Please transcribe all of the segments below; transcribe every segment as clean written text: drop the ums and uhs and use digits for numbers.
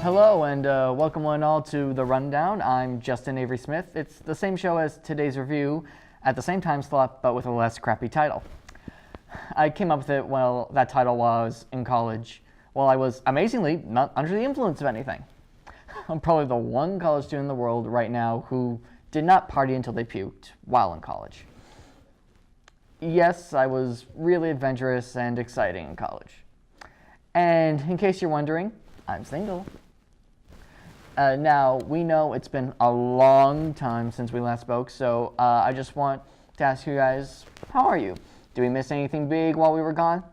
Hello and welcome one and all to The Rundown. I'm Justin Avery Smith. It's the same show as today's review at the same time slot, but with a less crappy title. I came up with that title while I was in college. While I was amazingly not under the influence of anything. I'm probably the one college student in the world right now who did not party until they puked while in college. Yes, I was really adventurous and exciting in college. And in case you're wondering, I'm single. Now, we know it's been a long time since we last spoke, so I just want to ask you guys, how are you? Did we miss anything big while we were gone?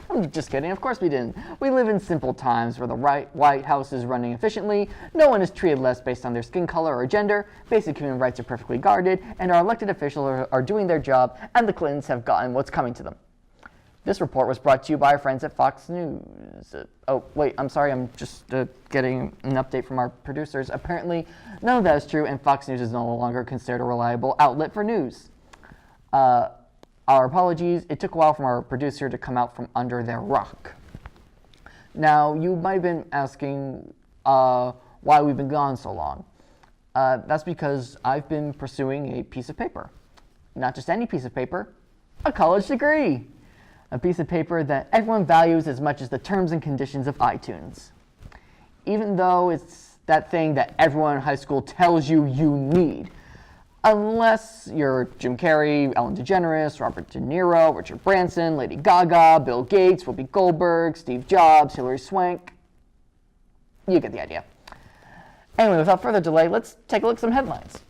I'm just kidding, of course we didn't. We live in simple times where the White House is running efficiently, no one is treated less based on their skin color or gender, basic human rights are perfectly guarded, and our elected officials are doing their job, and the Clintons have gotten what's coming to them. This report was brought to you by our friends at Fox News. Oh, wait, I'm sorry, I'm just getting an update from our producers. Apparently, none of that is true, and Fox News is no longer considered a reliable outlet for news. Our apologies, it took a while for our producer to come out from under their rock. Now, you might have been asking why we've been gone so long. That's because I've been pursuing a piece of paper. Not just any piece of paper, a college degree. A piece of paper that everyone values as much as the terms and conditions of iTunes. Even though it's that thing that everyone in high school tells you you need. Unless you're Jim Carrey, Ellen DeGeneres, Robert De Niro, Richard Branson, Lady Gaga, Bill Gates, Whoopi Goldberg, Steve Jobs, Hilary Swank. You get the idea. Anyway, without further delay, let's take a look at some headlines.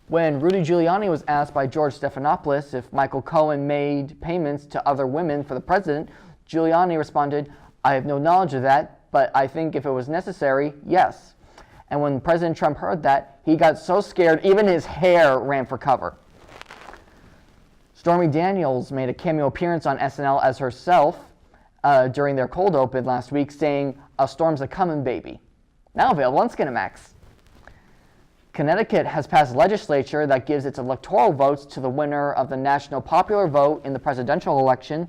When Rudy Giuliani was asked by George Stephanopoulos if Michael Cohen made payments to other women for the president, Giuliani responded, "I have no knowledge of that, but I think if it was necessary, yes." And when President Trump heard that, he got so scared even his hair ran for cover. Stormy Daniels made a cameo appearance on SNL as herself during their cold open last week, saying, "A storm's a comin', baby." Now available on Skinamax. Connecticut has passed legislature that gives its electoral votes to the winner of the national popular vote in the presidential election.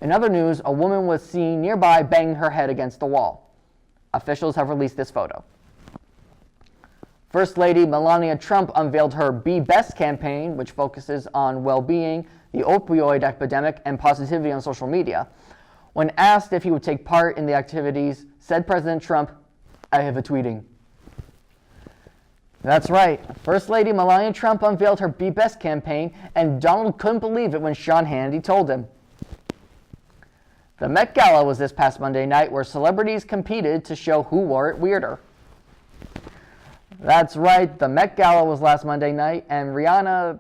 In other news, a woman was seen nearby banging her head against the wall. Officials have released this photo. First Lady Melania Trump unveiled her Be Best campaign, which focuses on well-being, the opioid epidemic, and positivity on social media. When asked if he would take part in the activities, said President Trump, "I have a tweeting." That's right. First Lady Melania Trump unveiled her Be Best campaign, and Donald couldn't believe it when Sean Hannity told him. The Met Gala was this past Monday night, where celebrities competed to show who wore it weirder. That's right, the Met Gala was last Monday night, and Rihanna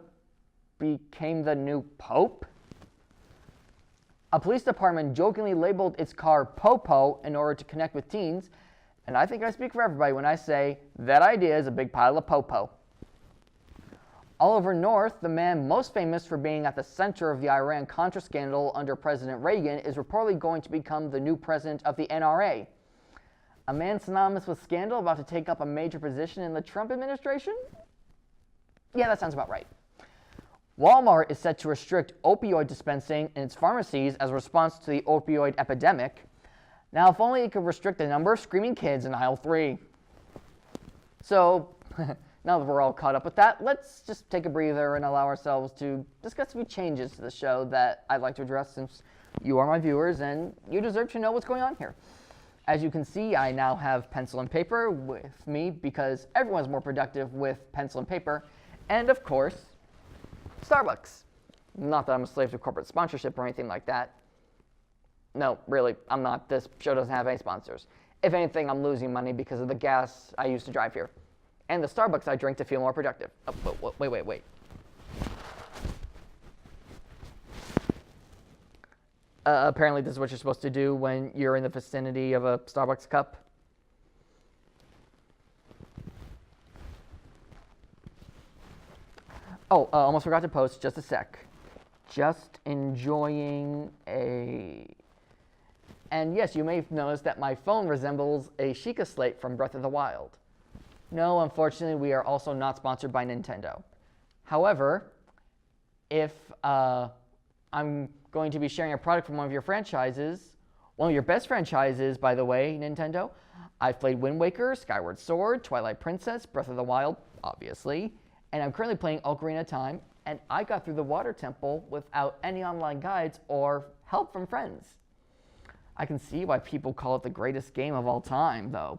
became the new Pope? A police department jokingly labeled its car Popo in order to connect with teens, and I think I speak for everybody when I say that idea is a big pile of popo. Oliver North, the man most famous for being at the center of the Iran-Contra scandal under President Reagan, is reportedly going to become the new president of the NRA. A man synonymous with scandal about to take up a major position in the Trump administration? Yeah, that sounds about right. Walmart is set to restrict opioid dispensing in its pharmacies as a response to the opioid epidemic. Now, if only it could restrict the number of screaming kids in aisle 3. So, now that we're all caught up with that, let's just take a breather and allow ourselves to discuss a few changes to the show that I'd like to address, since you are my viewers and you deserve to know what's going on here. As you can see, I now have pencil and paper with me because everyone's more productive with pencil and paper. And of course, Starbucks. Not that I'm a slave to corporate sponsorship or anything like that. No, really, I'm not. This show doesn't have any sponsors. If anything, I'm losing money because of the gas I use to drive here. And the Starbucks I drink to feel more productive. Oh, wait. Apparently this is what you're supposed to do when you're in the vicinity of a Starbucks cup. Oh, almost forgot to post, just a sec. Just enjoying a... And yes, you may have noticed that my phone resembles a Sheikah slate from Breath of the Wild. No, unfortunately, we are also not sponsored by Nintendo. However, if I'm going to be sharing a product from one of your franchises, One of your best franchises, by the way, Nintendo. I've played Wind Waker, Skyward Sword, Twilight Princess, Breath of the Wild, obviously, and I'm currently playing Ocarina of Time, and I got through the Water Temple without any online guides or help from friends. I can see why people call it the greatest game of all time, though.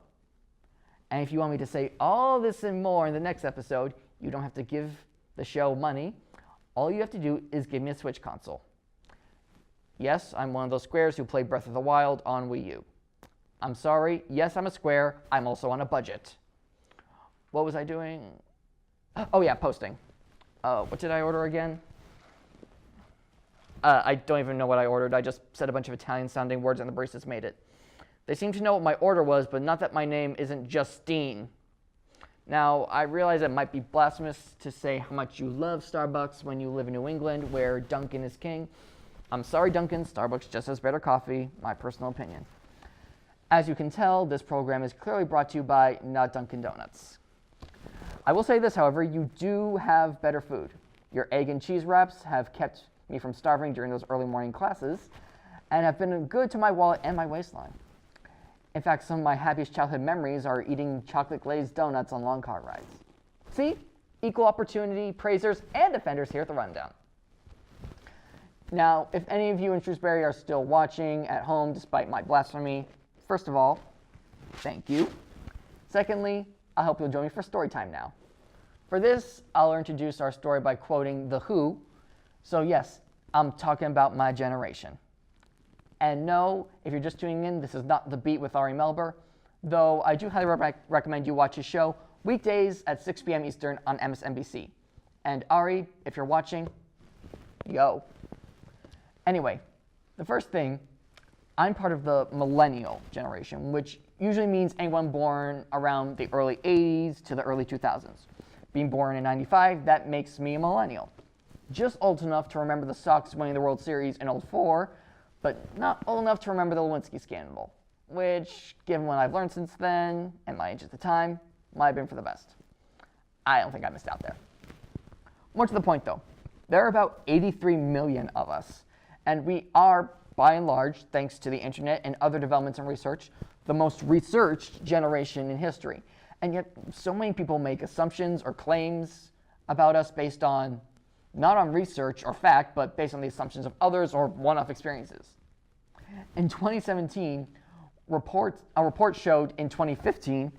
And if you want me to say all this and more in the next episode, you don't have to give the show money. All you have to do is give me a Switch console. Yes, I'm one of those squares who play Breath of the Wild on Wii U. I'm sorry, yes, I'm a square. I'm also on a budget. What was I doing? Oh yeah, posting. What did I order again? I don't even know what I ordered. I just said a bunch of Italian-sounding words and the baristas made it. They seem to know what my order was, but not that my name isn't Justine. Now, I realize it might be blasphemous to say how much you love Starbucks when you live in New England, where Dunkin' is king. I'm sorry, Dunkin', Starbucks just has better coffee, my personal opinion. As you can tell, this program is clearly brought to you by not Dunkin' Donuts. I will say this, however, you do have better food. Your egg and cheese wraps have kept me from starving during those early morning classes and have been good to my wallet and my waistline. In fact, some of my happiest childhood memories are eating chocolate glazed donuts on long car rides. See? Equal opportunity praisers and defenders here at the Rundown. Now, if any of you in Shrewsbury are still watching at home despite my blasphemy, first of all, thank you. Secondly, I hope you'll join me for story time now. For this, I'll introduce our story by quoting The Who. So yes, I'm talking about my generation. And no, if you're just tuning in, this is not The Beat with Ari Melber, though I do highly recommend you watch his show weekdays at 6 p.m. Eastern on MSNBC. And Ari, if you're watching, yo. Anyway, the first thing, I'm part of the millennial generation, which usually means anyone born around the early 80s to the early 2000s. Being born in 95, that makes me a millennial. Just old enough to remember the Sox winning the World Series in '04, but not old enough to remember the Lewinsky scandal, which, given what I've learned since then, and my age at the time, might have been for the best. I don't think I missed out there. More to the point, though, there are about 83 million of us, and we are, by and large, thanks to the internet and other developments in research, the most researched generation in history. And yet, so many people make assumptions or claims about us based on, not on research or fact, but based on the assumptions of others or one-off experiences. In 2017, a report showed in 2015,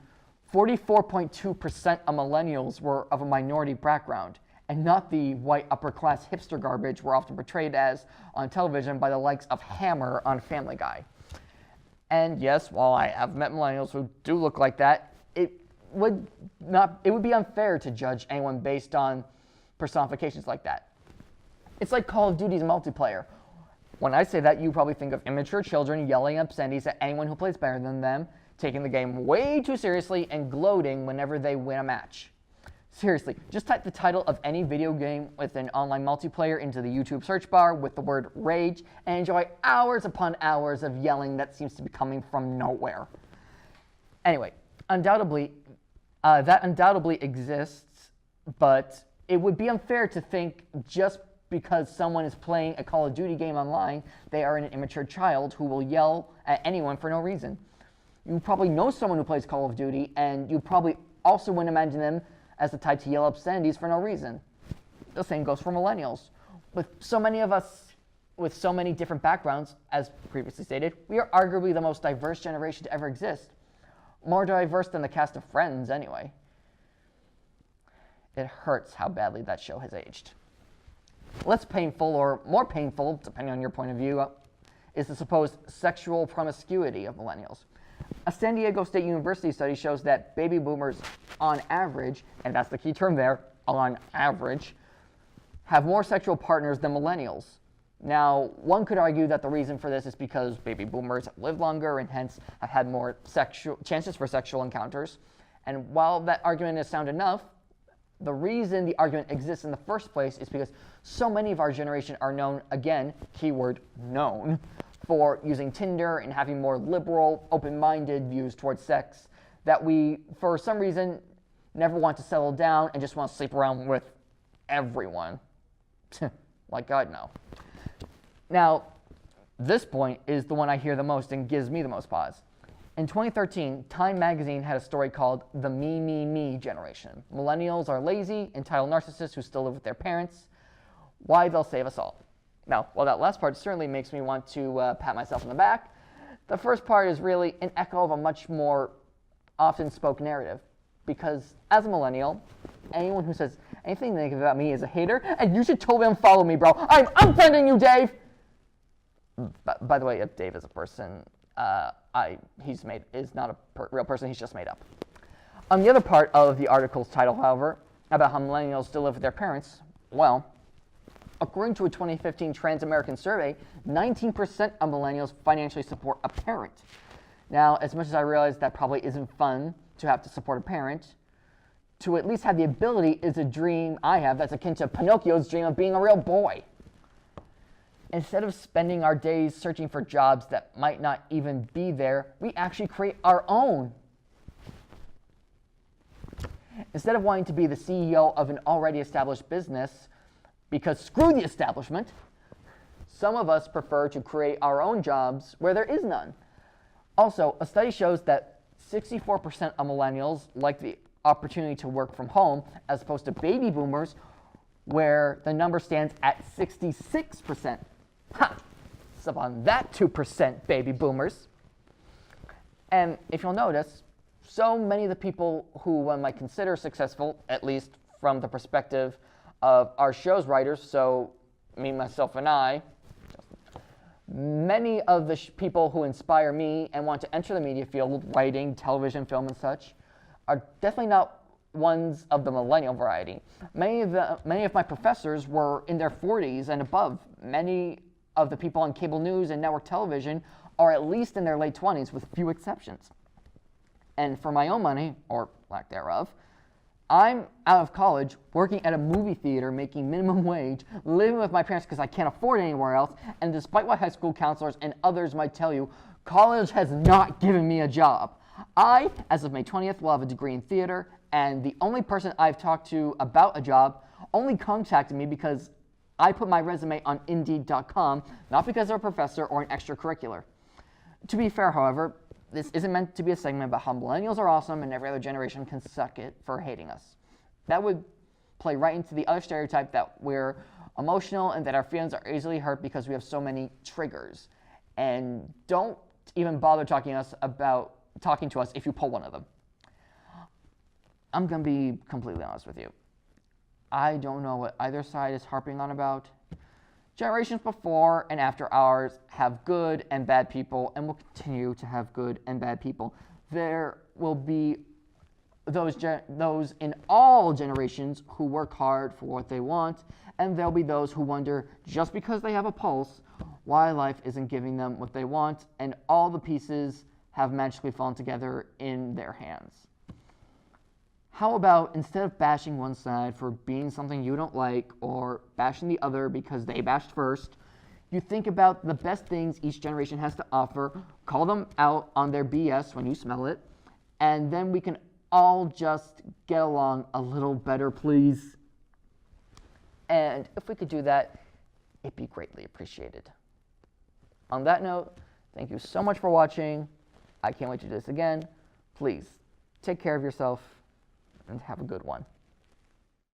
44.2% of millennials were of a minority background, and not the white upper-class hipster garbage we're often portrayed as on television by the likes of Hammer on Family Guy. And yes, while I have met millennials who do look like that, it would be unfair to judge anyone based on personifications like that. It's like Call of Duty's multiplayer. When I say that, you probably think of immature children yelling obscenities at anyone who plays better than them, taking the game way too seriously, and gloating whenever they win a match. Seriously, just type the title of any video game with an online multiplayer into the YouTube search bar with the word rage and enjoy hours upon hours of yelling that seems to be coming from nowhere. Anyway, that undoubtedly exists, but it would be unfair to think just because someone is playing a Call of Duty game online, they are an immature child who will yell at anyone for no reason. You probably know someone who plays Call of Duty, and you probably also wouldn't imagine them as the type to yell obscenities for no reason. The same goes for millennials. With so many of us with so many different backgrounds, as previously stated, we are arguably the most diverse generation to ever exist. More diverse than the cast of Friends, anyway. It hurts how badly that show has aged. Less painful, or more painful, depending on your point of view, is the supposed sexual promiscuity of millennials. A San Diego State University study shows that baby boomers, on average, and that's the key term there, on average, have more sexual partners than millennials. Now, one could argue that the reason for this is because baby boomers have lived longer and hence have had more chances for sexual encounters. And while that argument is sound enough, the reason the argument exists in the first place is because so many of our generation are known, again, keyword known, for using Tinder and having more liberal, open-minded views towards sex, that we, for some reason, never want to settle down and just want to sleep around with everyone. Like God, no. Now, This point is the one I hear the most and gives me the most pause. In 2013, Time magazine had a story called The Me, Me, Me Generation. Millennials are lazy, entitled narcissists who still live with their parents. Why they'll save us all. Now, while that last part certainly makes me want to pat myself on the back, the first part is really an echo of a much more often spoken narrative. Because as a millennial, anyone who says anything negative about me is a hater, and you should totally unfollow me, bro. I'm unfriending you, Dave! By the way, if Dave is a person, is not a real person, he's just made up. On the other part of the article's title, however, about how millennials still live with their parents, well, according to a 2015 Trans-American survey, 19% of millennials financially support a parent. Now, as much as I realize that probably isn't fun to have to support a parent, to at least have the ability is a dream I have that's akin to Pinocchio's dream of being a real boy. Instead of spending our days searching for jobs that might not even be there, we actually create our own. Instead of wanting to be the CEO of an already established business, because screw the establishment, some of us prefer to create our own jobs where there is none. Also, a study shows that 64% of millennials like the opportunity to work from home, as opposed to baby boomers, where the number stands at 66%. Ha! Sup on that 2%, baby boomers. And if you'll notice, so many of the people who one might consider successful, at least from the perspective of our show's writers, so me, myself, and I, many of the people who inspire me and want to enter the media field, writing, television, film, and such, are definitely not ones of the millennial variety. Many of my professors were in their 40s and above. Many of the people on cable news and network television are at least in their late 20s, with few exceptions. And for my own money, or lack thereof, I'm out of college, working at a movie theater, making minimum wage, living with my parents because I can't afford it anywhere else, and despite what high school counselors and others might tell you, college has not given me a job. I, as of May 20th, will have a degree in theater, and the only person I've talked to about a job only contacted me because I put my resume on Indeed.com, not because they're a professor or an extracurricular. To be fair, however, this isn't meant to be a segment about how millennials are awesome and every other generation can suck it for hating us. That would play right into the other stereotype that we're emotional and that our feelings are easily hurt because we have so many triggers. And don't even bother talking to us if you pull one of them. I'm going to be completely honest with you. I don't know what either side is harping on about. Generations before and after ours have good and bad people and will continue to have good and bad people. There will be those in all generations who work hard for what they want, and there'll be those who wonder, just because they have a pulse, why life isn't giving them what they want, and all the pieces have magically fallen together in their hands. How about, instead of bashing one side for being something you don't like or bashing the other because they bashed first, you think about the best things each generation has to offer, call them out on their BS when you smell it, and then we can all just get along a little better, please. And if we could do that, it'd be greatly appreciated. On that note, thank you so much for watching. I can't wait to do this again. Please, take care of yourself and have a good one.